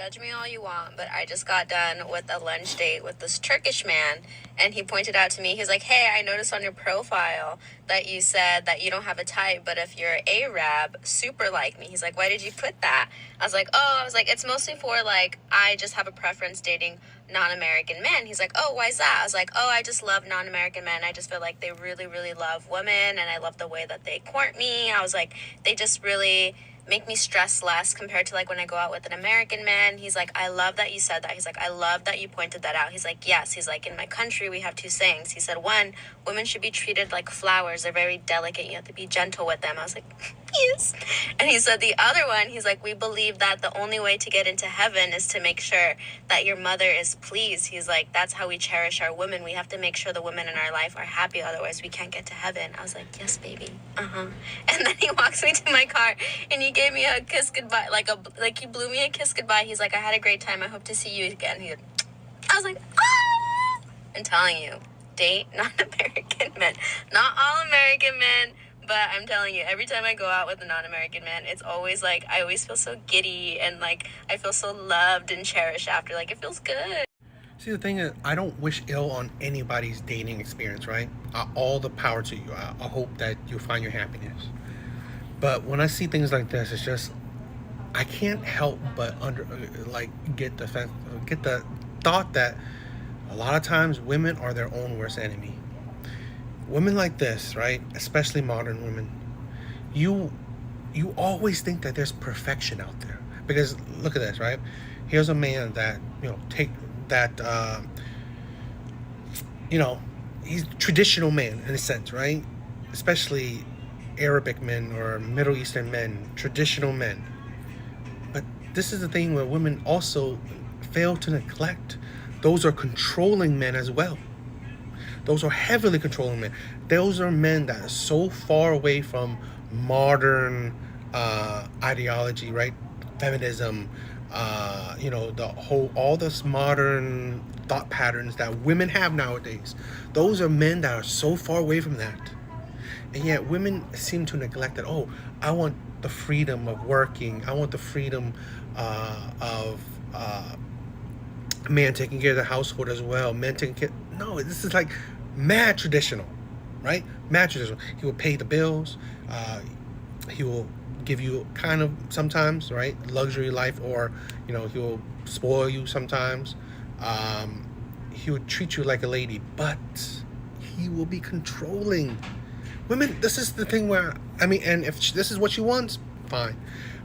Judge me all you want, but I just got done with a lunch date with this Turkish man, and he pointed out to me, he's like, hey, I noticed on your profile that you said that you don't have a type, but if you're Arab, super like me. He's like, why did you put that? I was like, it's mostly for, like, I just have a preference dating non-American men. He's like, oh, why is that? I was like, oh, I just love non-American men. I just feel like they really, really love women, and I love the way that they court me. I was like, they just really make me stress less compared to like when I go out with an American man. He's like, I love that you said that. He's like, I love that you pointed that out. He's like, yes. He's like, in my country, we have two sayings. He said, one, women should be treated like flowers. They're very delicate. You have to be gentle with them. I was like, yes. And he said the other one, he's like, we believe that the only way to get into heaven is to make sure that your mother is pleased. He's like, that's how we cherish our women. We have to make sure the women in our life are happy. Otherwise, we can't get to heaven. I was like, yes, baby. And then he walks me to my car and he gave me a kiss goodbye, like he blew me a kiss goodbye. He's like, I had a great time. I hope to see you again. I was like, ah! I'm telling you, date non-American men. Not all American men, but I'm telling you, every time I go out with a non-American man, it's always like, I always feel so giddy and like, I feel so loved and cherished after. Like, it feels good. See, the thing is, I don't wish ill on anybody's dating experience, right? All the power to you. I hope that you find your happiness. But when I see things like this, it's just, I can't help but get the thought that a lot of times women are their own worst enemy. Women like this, right? Especially modern women, you always think that there's perfection out there. Because look at this, right? Here's a man that, he's a traditional man in a sense, right? Especially Arabic men or Middle Eastern men, traditional men. But this is the thing where women also fail to neglect. Those are controlling men as well. Those are heavily controlling men. Those are men that are so far away from modern ideology, right? Feminism, all this modern thought patterns that women have nowadays. Those are men that are so far away from that. And yet women seem to neglect that. Oh, I want the freedom of working. I want the freedom of man taking care of the household as well. Men taking care. No, this is like mad traditional, right? Mad traditional. He will pay the bills. He will give you kind of sometimes, right? Luxury life, or, he will spoil you sometimes. He will treat you like a lady, but he will be controlling. Women, this is the thing where, and if this is what she wants, fine.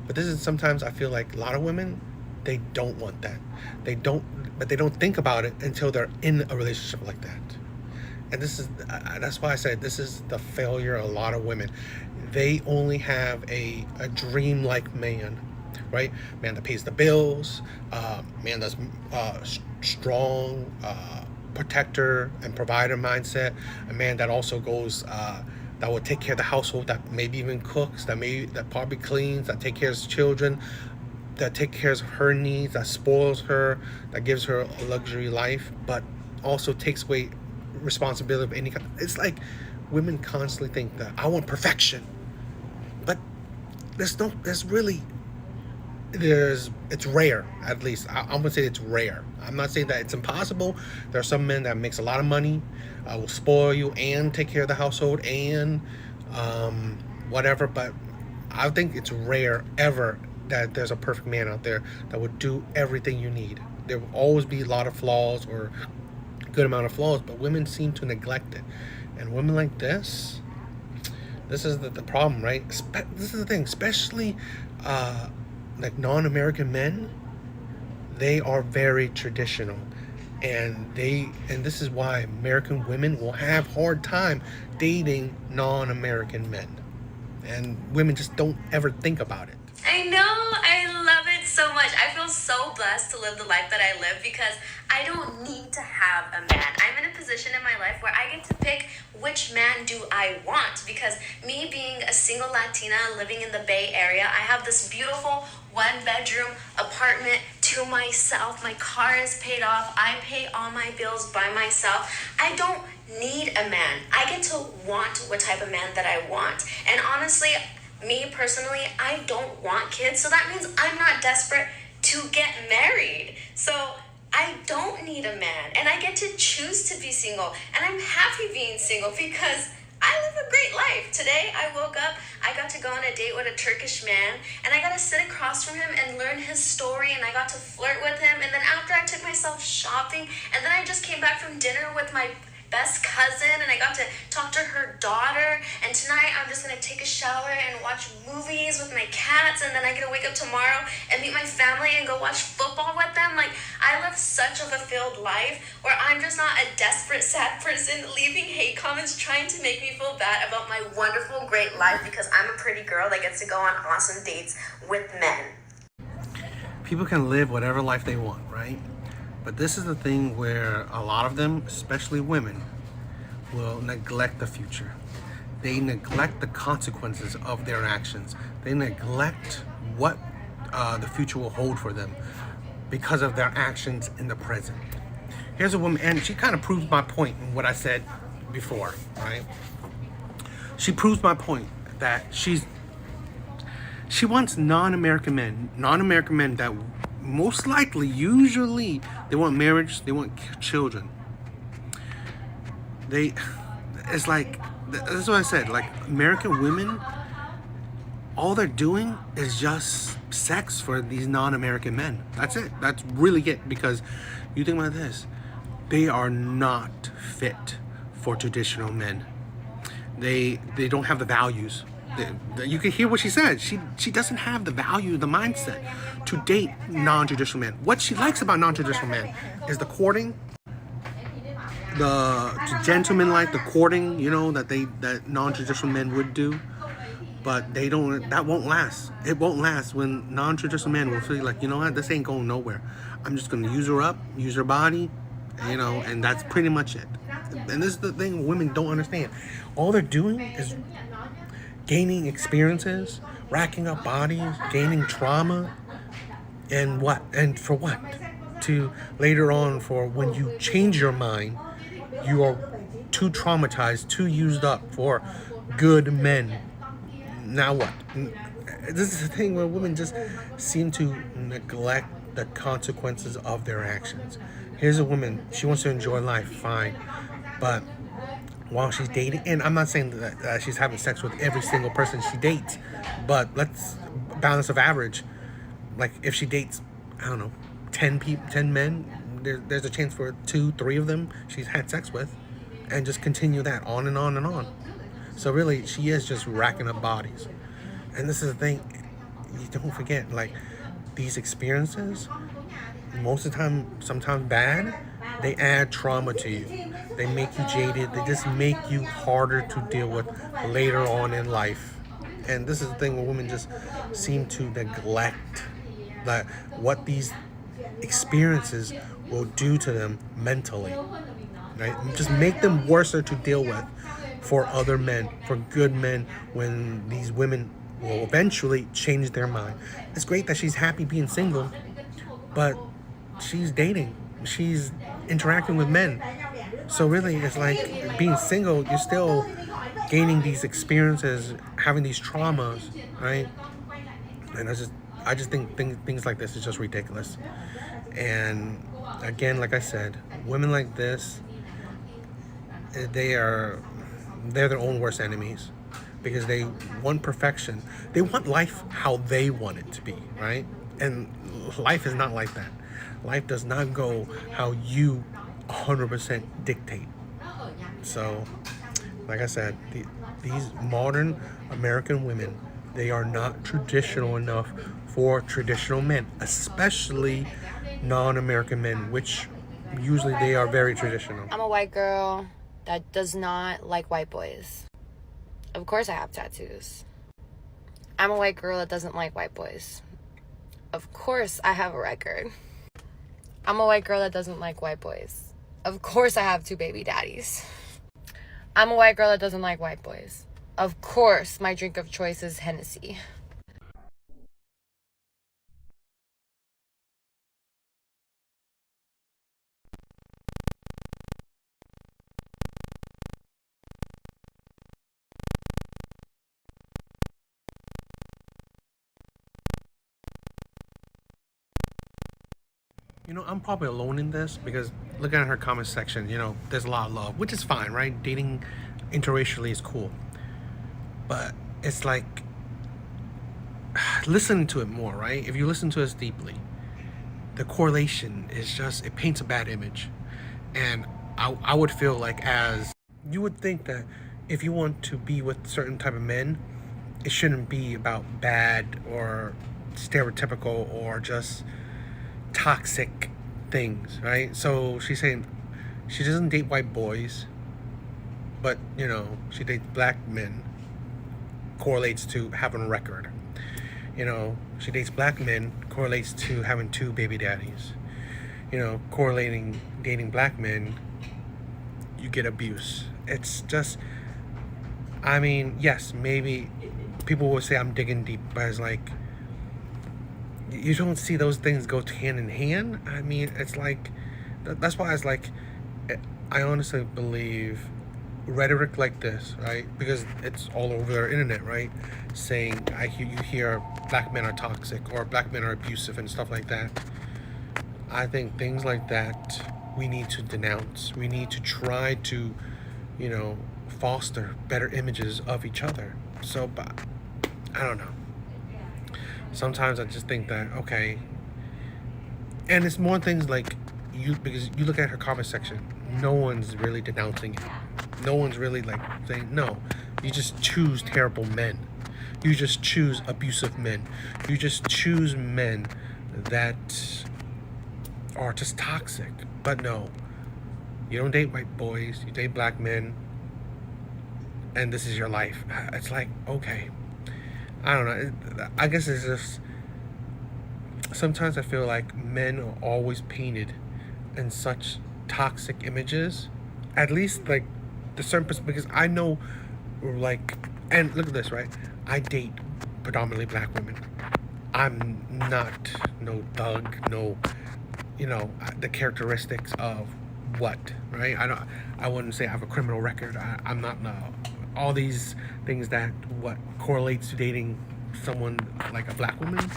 But this is sometimes I feel like a lot of women, they don't want that. They don't think about it until they're in a relationship like that. And that's why I said this is the failure of a lot of women. They only have a dream-like man, right? Man that pays the bills, man that's strong, protector and provider mindset, a man that also goes that will take care of the household, that maybe even cooks, that probably cleans, that take care of his children, that take care of her needs, that spoils her, that gives her a luxury life, but also takes away responsibility of any kind. It's like women constantly think that I want perfection, but it's rare. At least I'm gonna say it's rare. I'm not saying that it's impossible. There are some men that makes a lot of money, will spoil you and take care of the household and whatever, but I think it's rare ever that there's a perfect man out there that would do everything you need. There will always be a lot of flaws or a good amount of flaws, but women seem to neglect it. And women like this is the problem, right? This is the thing, especially like non-American men, they are very traditional, and this is why American women will have hard time dating non-American men, and women just don't ever think about it. I know, I love it so much. I feel so blessed to live the life that I live because I don't need to have a man. I'm in a position in my life where I get to pick which man do I want, because me being a single Latina living in the Bay Area, I have this beautiful one-bedroom apartment to myself. My car is paid off. I pay all my bills by myself. I don't need a man. I get to want what type of man that I want. And honestly, me personally, I don't want kids, so that means I'm not desperate to get married. So I don't need a man, and I get to choose to be single, and I'm happy being single because I live a great life. Today I woke up, I got to go on a date with a Turkish man, and I got to sit across from him and learn his story, and I got to flirt with him, and then after I took myself shopping, and then I just came back from dinner with my best cousin, and I got to talk to her daughter, and tonight I'm just gonna take a shower and watch movies with my cats, and then I get to wake up tomorrow and meet my family and go watch football with them. Like, I live such a fulfilled life where I'm just not a desperate sad person leaving hate comments trying to make me feel bad about my wonderful great life because I'm a pretty girl that gets to go on awesome dates with men. People can live whatever life they want, right? But this is the thing where a lot of them, especially women, will neglect the future. They neglect the consequences of their actions. They neglect what the future will hold for them because of their actions in the present. Here's a woman, and she kind of proves my point in what I said before, right? She proves my point that she wants non-American men that most likely, usually, they want marriage, they want children. It's like, that's what I said, like, American women, all they're doing is just sex for these non-American men. That's it. That's really it. Because you think about this, they are not fit for traditional men. They don't have the values. You can hear what she said. She doesn't have the value, the mindset to date non-traditional men. What she likes about non-traditional men is the courting, the gentleman like the courting, that non-traditional men would do. But they don't. That won't last. It won't last when non-traditional men will feel like, you know what, this ain't going nowhere. I'm just gonna use her up, use her body, and that's pretty much it. And this is the thing women don't understand. All they're doing is gaining experiences, racking up bodies, gaining trauma, and what? And for what? To later on, for when you change your mind, you are too traumatized, too used up for good men. Now what? This is the thing where women just seem to neglect the consequences of their actions. Here's a woman, she wants to enjoy life, fine. But while she's dating, and I'm not saying that she's having sex with every single person she dates, but let's balance of average. Like, if she dates, I don't know, 10 men, there's a chance for 2-3 of them she's had sex with, and just continue that on and on and on. So really, she is just racking up bodies. And this is the thing, you don't forget, like, these experiences, most of the time, sometimes bad, they add trauma to you. They make you jaded. They just make you harder to deal with later on in life. And this is the thing where women just seem to neglect that what these experiences will do to them mentally. Right? Just make them worse to deal with for other men, for good men, when these women will eventually change their mind. It's great that she's happy being single, but she's dating. She's interacting with men. So really, it's like being single, you're still gaining these experiences, having these traumas, right? And I just think things like this is just ridiculous. And again, like I said, women like this, they're their own worst enemies, because they want perfection. They want life how they want it to be, right? And life is not like that. Life does not go how you 100% dictate. So, like I said, these modern American women, they are not traditional enough for traditional men, especially non-American men, which usually they are very traditional. I'm a white girl that does not like white boys. Of course I have tattoos. I'm a white girl that doesn't like white boys. Of course I have a record. I'm a white girl that doesn't like white boys. Of course I have 2 baby daddies. I'm a white girl that doesn't like white boys. Of course my drink of choice is Hennessy. You know, I'm probably alone in this because looking at her comment section, you know, there's a lot of love, which is fine, right? Dating interracially is cool. But it's like, listen to it more, right? If you listen to us deeply, the correlation is just, it paints a bad image. And I would feel like, as you would think that if you want to be with certain type of men, it shouldn't be about bad or stereotypical or just toxic things, right? So she's saying she doesn't date white boys, but you know, she dates black men, correlates to having a record. You know, she dates black men, correlates to having 2 baby daddies. You know, correlating dating black men, you get abuse. It's just, I mean, yes, maybe people will say I'm digging deep, but it's like, you don't see those things go hand in hand. I mean, it's like, that's why it's like, I honestly believe rhetoric like this, right? Because it's all over the internet, right? Saying, you hear black men are toxic or black men are abusive and stuff like that. I think things like that we need to denounce. We need to try to, you know, foster better images of each other. So, but I don't know. Sometimes I just think that, okay, and it's more things like because you look at her comment section, no one's really denouncing it. No one's really like saying, no, you just choose terrible men. You just choose abusive men. You just choose men that are just toxic. But no, you don't date white boys, you date black men, and this is your life. It's like, okay, I don't know. I guess it's just, sometimes I feel like men are always painted in such toxic images. At least like the certain because I know, like, and look at this, right? I date predominantly black women. I'm not no thug, no, you know, the characteristics of what, right? I wouldn't say I have a criminal record. I'm not all these things that what correlates to dating someone like a black woman.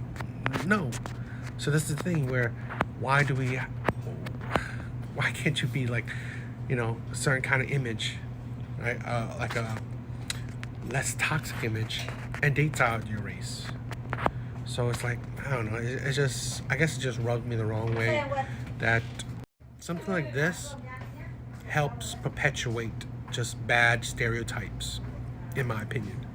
No. So this is the thing where why can't you be like, you know, a certain kind of image, right? Like a less toxic image and dates out your race. So it's like, I don't know, it's just, I guess it just rubbed me the wrong way that something like this helps perpetuate just bad stereotypes, in my opinion.